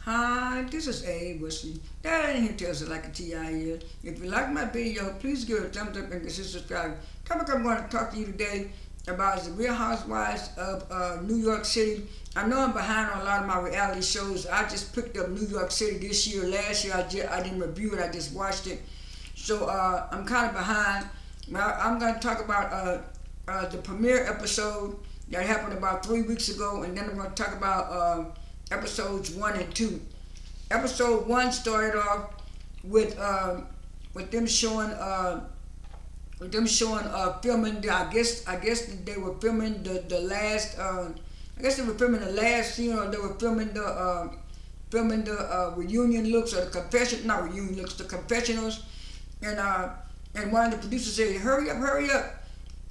Hi, this is A. Wesley. That ain't here tells it like a TI is. If you like my video, please give it a thumbs up and consider subscribing. Topic I'm going to talk to you today about is the Real Housewives of New York City. I know I'm behind on a lot of my reality shows. I just picked up New York City this year. Last year I didn't review it. I just watched it. So I'm kind of behind. I'm going to talk about the premiere episode that happened about 3 weeks ago, and then I'm going to talk about episodes 1 and 2. Episode 1 started off with them showing filming. I guess they were filming the last. I guess they were filming the last scene, or they were filming the reunion looks, or the confession, not reunion looks, the confessionals, and one of the producers said, "Hurry up, hurry up."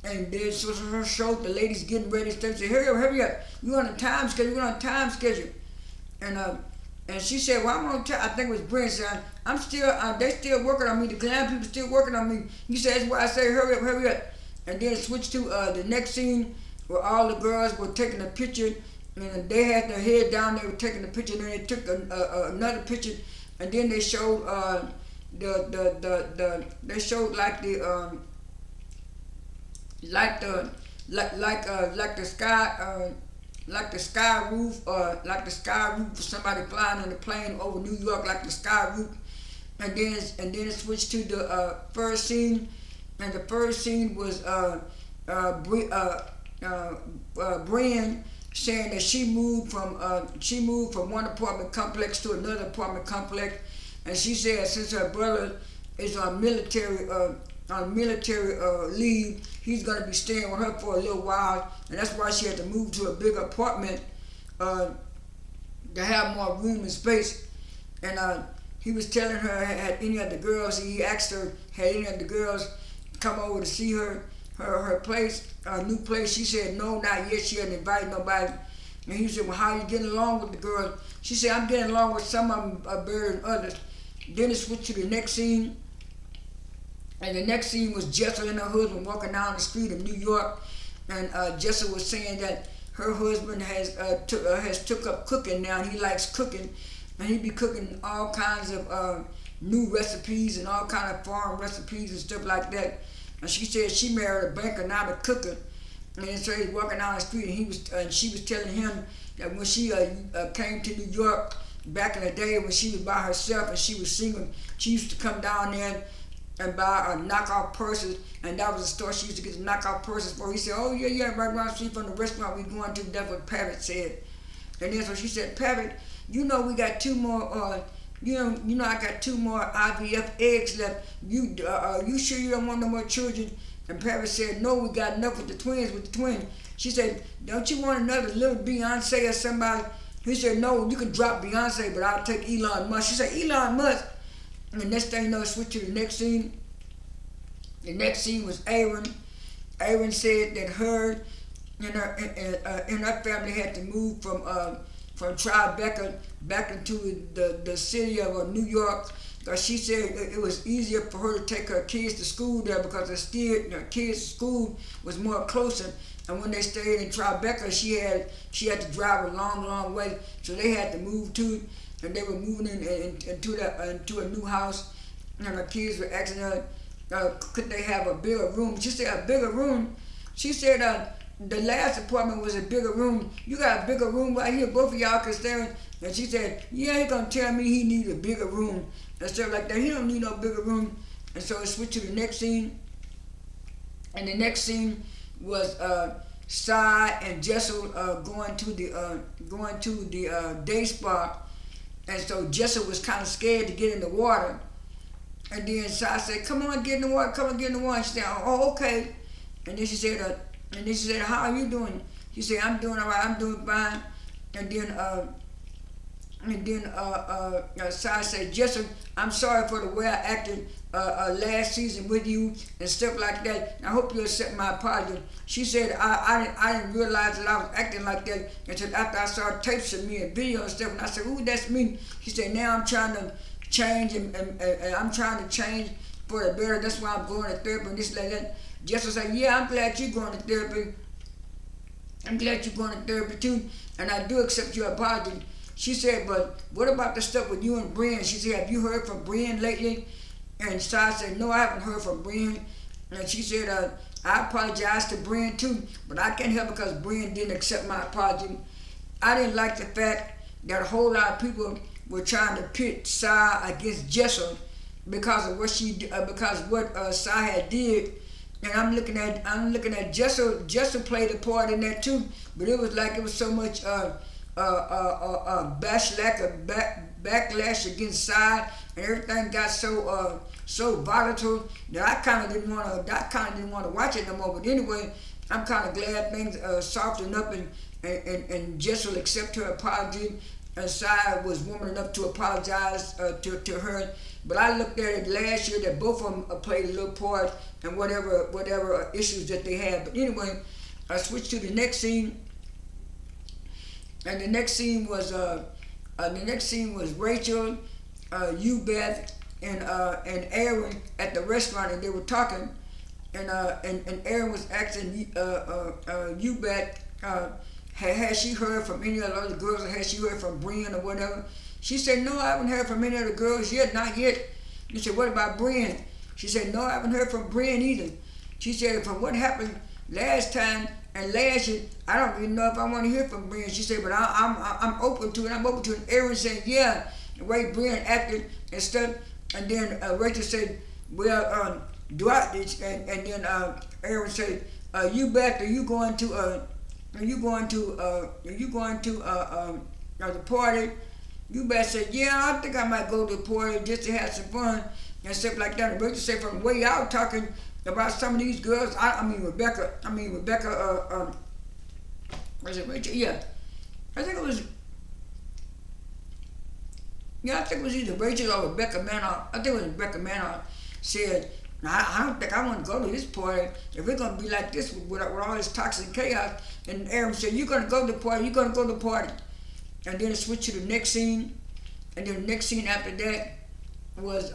And then so her show, the ladies getting ready, they said, "Hurry up, hurry up! We're on a time schedule. We're on a time schedule." And she said, "Well, I'm on time." I think it was Brynn said, "I'm still. They still working on me. The glam people still working on me." He said, "That's why I say hurry up, hurry up." And then it switched to the next scene where all the girls were taking a picture, and they had their head down. They were taking a picture, and then they took another picture, and then they showed they showed like the sky. Like the sky roof, or like the sky roof for somebody flying in a plane over New York, like the sky roof. And then it switched to the first scene, and the first scene was Brynn saying that she moved from one apartment complex to another apartment complex, and she said since her brother is on military leave, he's gonna be staying with her for a little while, and that's why she had to move to a bigger apartment to have more room and space. And he was telling her, had any of the girls, he asked her, had any of the girls come over to see her place, new place. She said no, not yet. She hadn't invited nobody. And he said, "Well, how are you getting along with the girls?" She said, "I'm getting along with some of them better than others." Then it switched to the next scene. And the next scene was Jessel and her husband walking down the street of New York, and Jessel was saying that her husband has took up cooking now. And he likes cooking, and he be cooking all kinds of new recipes and all kind of foreign recipes and stuff like that. And she said she married a banker, not a cooker. And so he's walking down the street, and she was telling him that when she came to New York back in the day when she was by herself and she was single, she used to come down there and buy knockoff purses, and that was the store she used to get the knockoff purses for. He said, "Oh yeah, right around the street from the restaurant we going to." That's what Pavit said. And then so she said, "Pavit, we got two more. I got two more IVF eggs left. You sure you don't want no more children?" And Pavit said, "No, we got enough with the twins." She said, "Don't you want another little Beyonce or somebody?" He said, "No, you can drop Beyonce, but I'll take Elon Musk." She said, "Elon Musk." And the next thing you know, switch to the next scene. The next scene was Aaron. Aaron said that her and her family had to move from Tribeca back into the city of New York, because she said it was easier for her to take her kids to school there, because her kids' school was more closer. And when they stayed in Tribeca, she had to drive a long way, so they had to move too. And they were moving into a new house, and her kids were asking her, could they have a bigger room? She said, "A bigger room?" She said, "The last apartment was a bigger room. You got a bigger room right here, both of y'all can stay." And she said, "Yeah, he gonna tell me he need a bigger room and stuff like that. He don't need no bigger room." And so it switched to the next scene, and the next scene was Sai and Jessel going to the day spa. And so Jessel was kind of scared to get in the water. And then Sai said, "Come on, get in the water. Come on, get in the water." She said, "Oh, okay." And then she said, "How are you doing?" She said, "I'm doing all right. I'm doing fine." And then Sai said, "Jessel, I'm sorry for the way I acted last season with you and stuff like that. I hope you accept my apology." She said, I didn't realize that I was acting like that until after I saw tapes of me and video and stuff." And I said, "Ooh, that's me." She said, "Now I'm trying to change, and I'm trying to change for the better. That's why I'm going to therapy and this like that." Jessel said, "Yeah, I'm glad you're going to therapy. I'm glad you're going to therapy too, and I do accept your apology." She said, but what about the stuff with you and Brynn? She said, have you heard from Brynn lately? And Sai said, no, I haven't heard from Brynn. And she said, I apologize to Brynn too, but I can't help because Brynn didn't accept my apology. I didn't like the fact that a whole lot of people were trying to pit Sai against Jessel because of what because of what Sai had did. And I'm looking at Jessel. Jessel played a part in that too, but it was like it was so much backlash against Sai, and everything got so volatile that I kind of didn't want to watch it no more. But anyway, I'm kind of glad things softened up and Jessel accepted her apology, and Sai was woman enough to apologize to her. But I looked at it last year that both of them played a little part in whatever issues that they had. But anyway, I switched to the next scene, and the next scene was Rachel, Beth, and Aaron at the restaurant, and they were talking, and Aaron was asking Beth, has she heard from any of the other girls, or has she heard from Brynn or whatever? She said, no, I haven't heard from any of the girls yet, not yet. He said, what about Brynn? She said, no, I haven't heard from Brynn either. She said, from what happened last time and last year, I don't even know if I want to hear from Brynn. She said, but I'm open to it. I'm open to it. And Aaron said, yeah, the way Brynn acted and stuff. And then Rachel said, well, do I? And then Aaron said, you back? Are you going to the party? You better say, yeah, I think I might go to the party just to have some fun and stuff like that. And Rachel said, from the way y'all talking about some of these girls, Rebecca, was it Rachel? Yeah. I think it was either Rachel or Rebecca Manoff. I think it was Rebecca Manoff said, I don't think I want to go to this party if we're going to be like this with all this toxic chaos. And Aaron said, you're going to go to the party, And then it switched to the next scene, and then the next scene after that was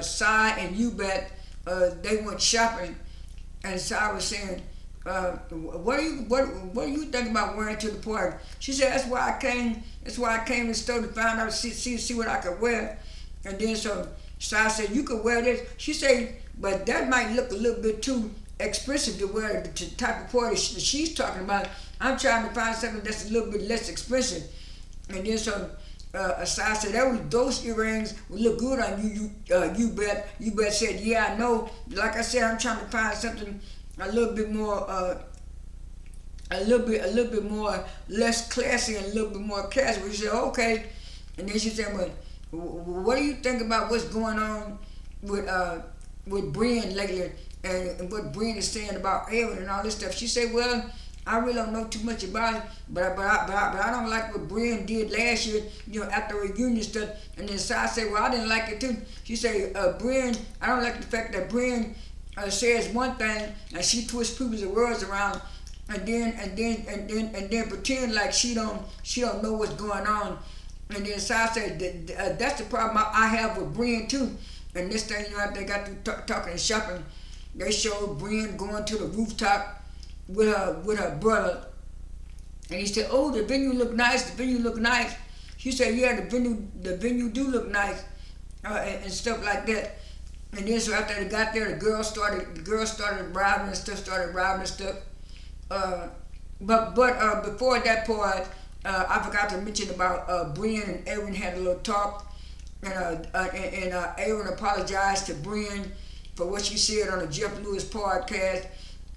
Sai and Yubet. They went shopping, and Sai was saying, "What do you think about wearing to the party?" She said, "That's why I came. That's why I came to the store to find out, see what I could wear." And then so Sai said, "You could wear this." She said, "But that might look a little bit too expensive to wear the type of party she's talking about. I'm trying to find something that's a little bit less expensive." And then so Sai said, those earrings would look good on you. You bet said, "Yeah, I know. Like I said, I'm trying to find something a little bit more, a little bit more less classy and a little bit more casual." She said, "Okay." And then she said, "Well, what do you think about what's going on with Brynn lately, and what Brynn is saying about Aaron and all this stuff?" She said, "Well, I really don't know too much about it, but I don't like what Brynn did last year, after reunion stuff." And then Sai said, "Well, I didn't like it too." She said, Brynn, I don't like the fact that Brynn says one thing and she twists people's words around, and then pretend like she don't know what's going on." And then Sai said, "That's the problem I have with Brynn too." And this thing, they got through talking and shopping. They showed Brynn going to the rooftop with her brother, and he said, "Oh, the venue look nice. The venue look nice." She said, "Yeah, the venue do look nice," and stuff like that. And then so after they got there, the girls started arriving and stuff. But before that part, I forgot to mention about Brynn and Aaron had a little talk, and Aaron apologized to Brynn for what she said on the Jeff Lewis podcast,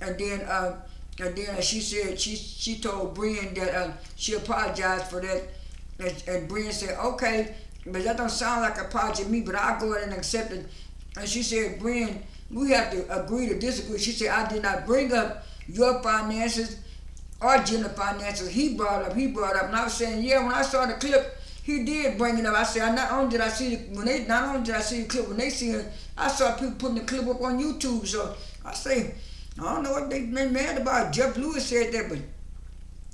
and then she said she told Brynn that she apologized for that, and Brynn said, "Okay, but that don't sound like an apology to me, but I'll go ahead and accept it." And she said, "Brynn, we have to agree to disagree." She said, "I did not bring up your finances or Jenna's finances. He brought up. And I was saying, yeah, when I saw the clip, he did bring it up. I said, not only did I see the clip when they see it, I saw people putting the clip up on YouTube. So I say, I don't know what they mad about. Jeff Lewis said that, but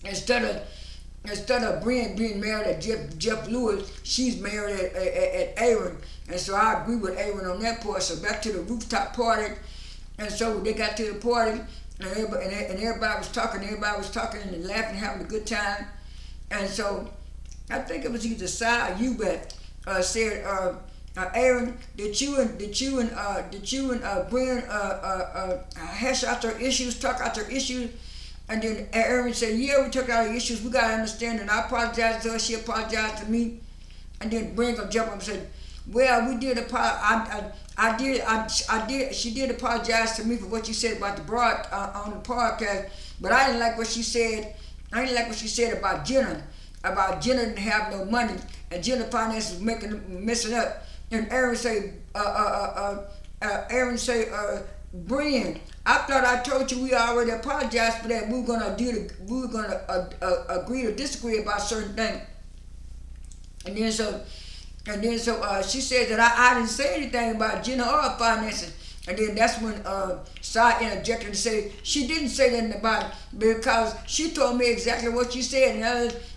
instead of Brynn being married at Jeff Lewis, she's married at Aaron. And so I agree with Aaron on that part. So back to the rooftop party. And so they got to the party, and everybody was talking, and laughing, having a good time. And so I think it was either Sai or Hubert said, Aaron, did you and Brynn hash out their issues, talk out their issues? And then Aaron said, yeah, we took out our issues. We gotta understand. And I apologized to her. She apologized to me. And then Brynn gonna jump up and say, well, we did apologize. I did. She did apologize to me for what she said about the broad on the podcast, but I didn't like what she said. I didn't like what she said about Jenna. About Jenna didn't have no money, and Jenna finances was messing up. And Aaron say, Brynn, I thought I told you we already apologized for that. We were gonna agree to disagree about certain things. And then so she said that I didn't say anything about Jenna or her finances. And then that's when Sai interjected and said she didn't say nothing about it because she told me exactly what she said.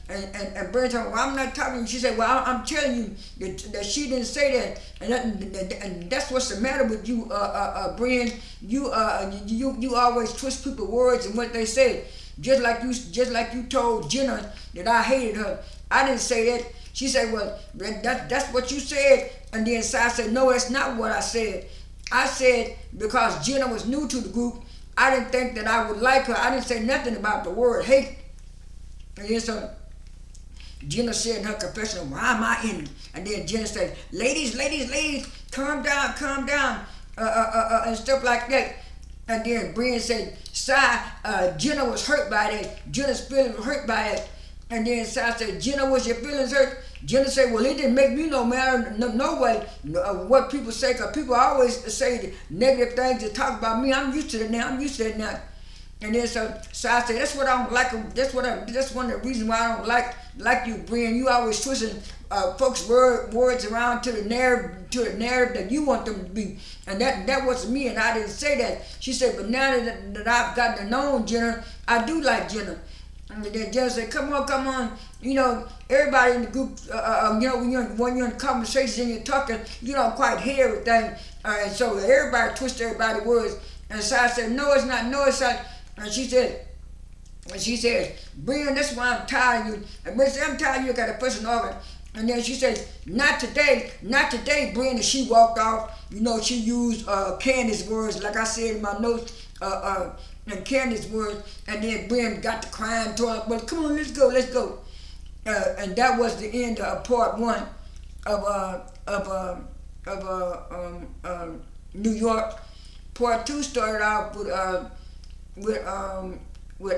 And Brynn told me, well, I'm not talking. She said, well, I'm telling you that she didn't say that. And that's what's the matter with you, Brynn. You always twist people's words and what they say. Just like you told Jenna that I hated her. I didn't say that. She said, well, that's what you said. And then Sai said, no, that's not what I said. I said because Jenna was new to the group, I didn't think that I would like her. I didn't say nothing about the word hate. And then so Jenna said in her confession, why am I in it? And then Jenna said, ladies, calm down, and stuff like that. And then Brynn said, Sai, Jenna was hurt by that. Jenna's feelings were hurt by it. And then Sai said, Jenna, was your feelings hurt? Jenna said, well, it didn't make me no matter, no way what people say, because people always say negative things to talk about me. I'm used to it now. And then so I said, that's what I don't like. That's one of the reasons why I don't like you, Brynn. You always twisting folks' words around to the narrative that you want them to be. And that wasn't me, and I didn't say that. She said, but now that I've gotten to know Jenna, I do like Jenna. And then Jenna said, come on. You know, everybody in the group, when you're in conversations and you're talking, you don't quite hear everything. And so everybody twists everybody's words. And so I said, no, it's not. And she said, Brynn, that's why I'm tired of you. And Brynn said, I'm tired of you, got a person arguing. And then she said, not today, Brynn. And she walked off. You know, she used Candace's words, like I said in my notes, and Candace's words. And then Brynn got to crying, told her, but come on, let's go. And that was the end of part one of New York. Part two started out with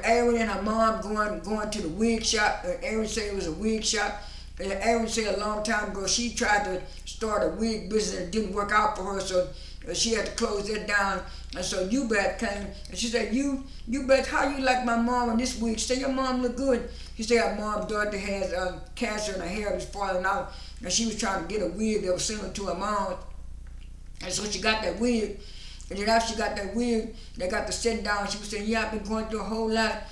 Aaron and her mom going to the wig shop. Aaron said it was a wig shop. And Aaron said a long time ago she tried to start a wig business and it didn't work out for her, so she had to close it down. And so Hubert came and she said, Hubert, how you like my mom in this wig? She said, your mom look good. She said her mom's daughter has cancer and her hair was falling out, and she was trying to get a wig that was similar to her mom. And so she got that wig. And then after she got that wig, they got to sit down. She was saying, yeah, I've been going through a whole lot.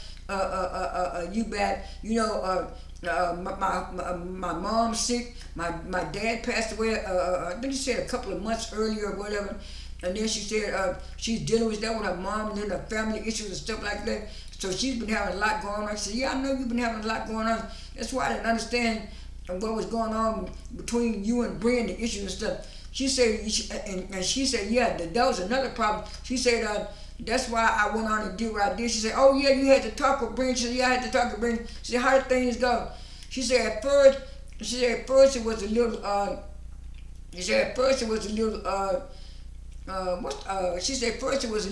Hubert, you know, my mom's sick. My dad passed away. I think she said a couple of months earlier or whatever. And then she said she's dealing with that with her mom and then her family issues and stuff like that. So she's been having a lot going on. I said, yeah, I know you've been having a lot going on. That's why I didn't understand what was going on between you and Brynn, the issues and stuff. She said, and she said, yeah, that was another problem. She said, that's why I went on and did what I did. She said, oh yeah, you had to talk with Brynn. She said, yeah, I had to talk to Brynn. She said, how did things go? She said, at first it was a little, she said, at first it was a little, she said, first it was a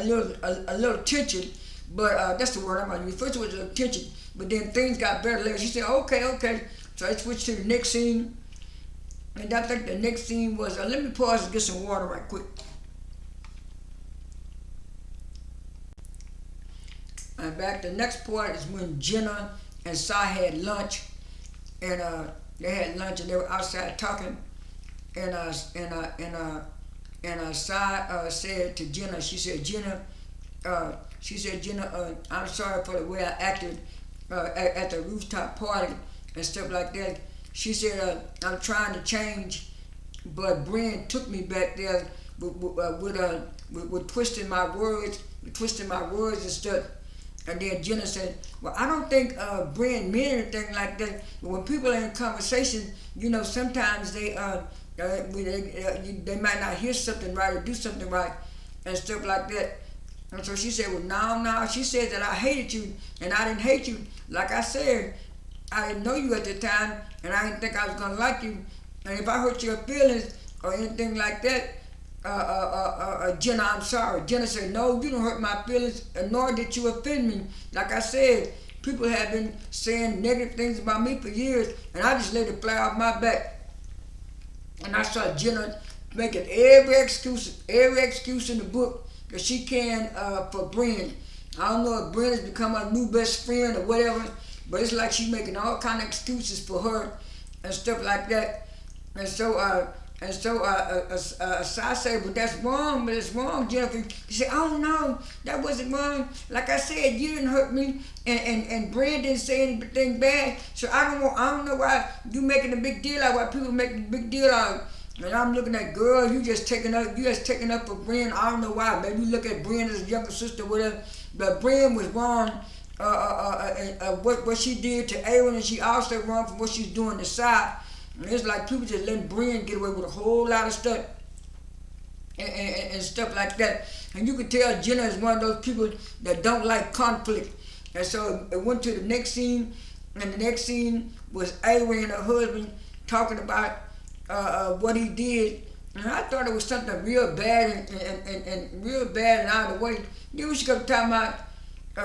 little tension, but that's the word I'm going to use. First it was a little tension, but then things got better later. She said, okay. So I switched to the next scene. And I think the next scene was, let me pause and get some water right quick. And back, the next part is when Jenna and Sai had lunch, and they had lunch and they were outside talking, and Sai said to Jenna, she said, Jenna, I'm sorry for the way I acted at the rooftop party and stuff like that. She said, I'm trying to change, but Brynn took me back there with twisting my words twisting my words and stuff. And then Jenna said, well, I don't think Brynn meant anything like that. But when people are in conversation, sometimes they might not hear something right or do something right and stuff like that. And so she said, well, no. She said that I hated you, and I didn't hate you. Like I said, I didn't know you at the time, and I didn't think I was going to like you. And if I hurt your feelings or anything like that, Jenna, I'm sorry. Jenna said, no, you don't hurt my feelings, nor did you offend me. Like I said, people have been saying negative things about me for years, and I just let it fly off my back. And I saw Jenna making every excuse in the book that she can for Brynn. I don't know if Brynn has become her new best friend or whatever, but it's like she's making all kind of excuses for her and stuff like that. And so I said, well, that's wrong, but it's wrong, Jennifer. She said, oh no, that wasn't wrong. Like I said, you didn't hurt me, and Brynn didn't say anything bad. So I don't know why you making a big deal out of why people making a big deal out of it. And I'm looking at, girl, you just taking up for Brynn. I don't know why. Maybe you look at Brynn as a younger sister, whatever. But Brynn was wrong. What she did to Aaron, and she also wrong for what she's doing to side. And it's like people just letting Brynn get away with a whole lot of stuff and stuff like that. And you could tell Jenna is one of those people that don't like conflict. And so it went to the next scene, and the next scene was Aaron and her husband talking about what he did. And I thought it was something real bad and real bad and out of the way. Then she kept talking about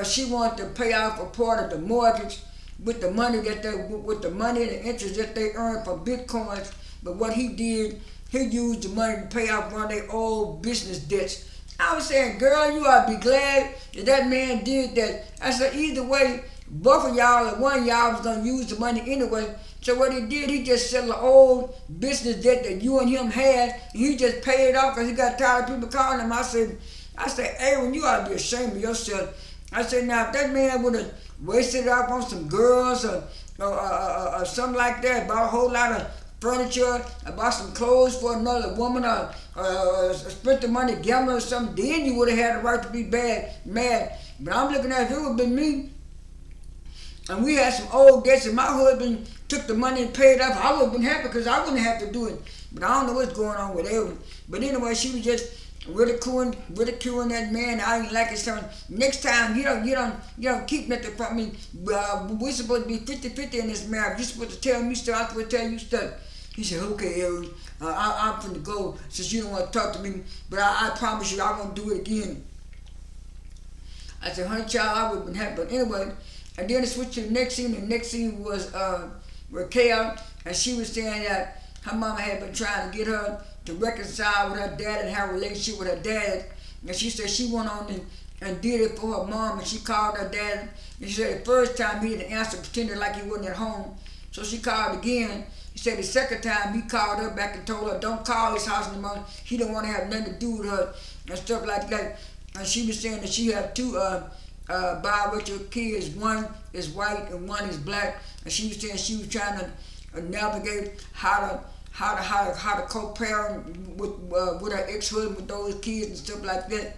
she wanted to pay off a part of the mortgage with the money and the interest that they earned from bitcoins. But what he did, he used the money to pay off one of their old business debts. I was saying, girl, you ought to be glad that man did that. I said, either way, both of y'all or one of y'all was gonna use the money anyway. So what he did, he just settled an old business debt that you and him had, and he just paid it off because he got tired of people calling him. I said, Aaron, you ought to be ashamed of yourself. I said, now if that man would have wasted it off on some girls or something like that, bought a whole lot of furniture, bought some clothes for another woman, or spent the money gambling or something, then you would have had the right to be mad. But I'm looking at if it would have been me, and we had some old debts, and my husband took the money and paid off, I would have been happy because I wouldn't have to do it. But I don't know what's going on with Aaron. But anyway, she was just ridiculing that man. I didn't like it. So next time, you don't keep nothing from me. We're supposed to be 50-50 in this marriage. You're supposed to tell me stuff. I'm supposed to tell you stuff. He said, okay, Aaron, I'm finna go since you don't want to talk to me. But I promise you I won't do it again. I said, honey, child, I would have been happy. But anyway, and then it switched to the next scene. The next scene was Raquel, and she was saying that her mama had been trying to get her to reconcile with her dad and have a relationship with her dad. And she said she went on and did it for her mom, and she called her dad. And she said the first time he didn't answer, pretended like he wasn't at home. So she called again. He said the second time he called her back and told her, don't call his house anymore. He don't want to have nothing to do with her and stuff like that. And she was saying that she had two biracial kids. One is white and one is black. And she was saying she was trying to navigate how to co-parent with her ex-husband with those kids and stuff like that.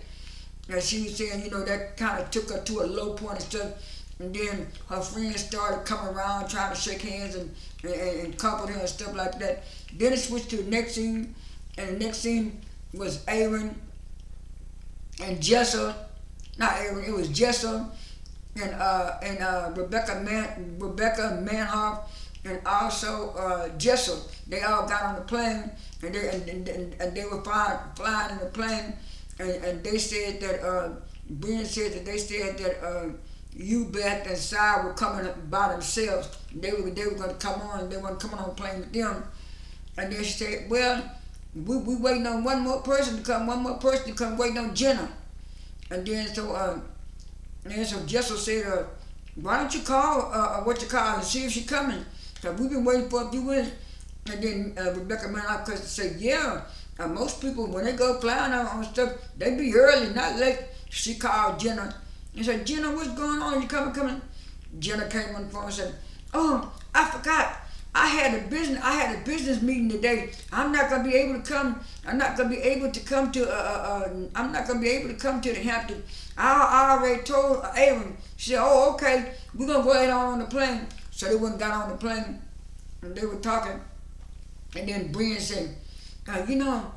And she was saying, that kind of took her to a low point and stuff. And then her friends started coming around trying to shake hands and comfort her and stuff like that. Then it switched to the next scene, and the next scene was Aaron and Jessel. Not Aaron, it was Jessel and Rebecca Manhoff and also Jessel. They all got on the plane, and they were flying in the plane, and they said that Brynn said that you, Beth, and Cy were coming by themselves. They were going to come on. They weren't coming on the plane with them. And then she said, well, we waiting on one more person to come, waiting on Jenna. And then so Jessel said, why don't you call and see if she's coming? So we've been waiting for a few minutes. And then Rebecca Manhoff said, yeah, most people, when they go flying on stuff, they be early, not late. She called Jenna. And said, Jenna, what's going on? You coming? Jenna came on the phone and said, oh, I forgot. I had a business meeting today. I'm not gonna be able to come. I'm not gonna be able to come to. I'm not gonna be able to come to the Hampton. I already told Aaron. She said, "Oh, okay. We're gonna go ahead on the plane." So they went and got on the plane, and they were talking. And then Brynn said, "You know,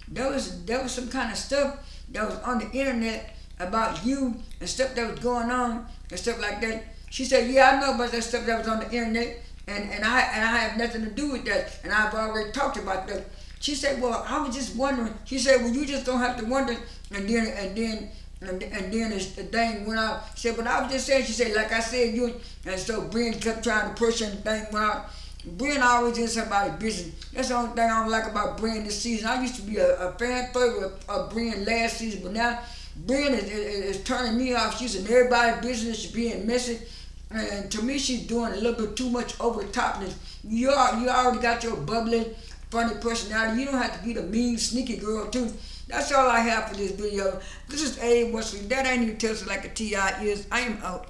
there was some kind of stuff that was on the internet about you and stuff that was going on and stuff like that." She said, "Yeah, I know about that stuff that was on the internet, and I have nothing to do with that, and I've already talked about that." She said, "Well, I was just wondering." She said, "Well, you just don't have to wonder." And then the thing went out. She said, "But I was just saying." She said, "Like I said, you." And so Brynn kept trying to push and the thing went out. Brynn always in somebody's business. That's the only thing I don't like about Brynn this season. I used to be a fan favorite of Brynn last season, but now Brynn is turning me off. She's in everybody's business. She's being messy. And to me, she's doing a little bit too much over the topness. You already got your bubbly, funny personality. You don't have to be the mean, sneaky girl, too. That's all I have for this video. This is A. Wesley. That ain't even tells like a T.I. is. I am out.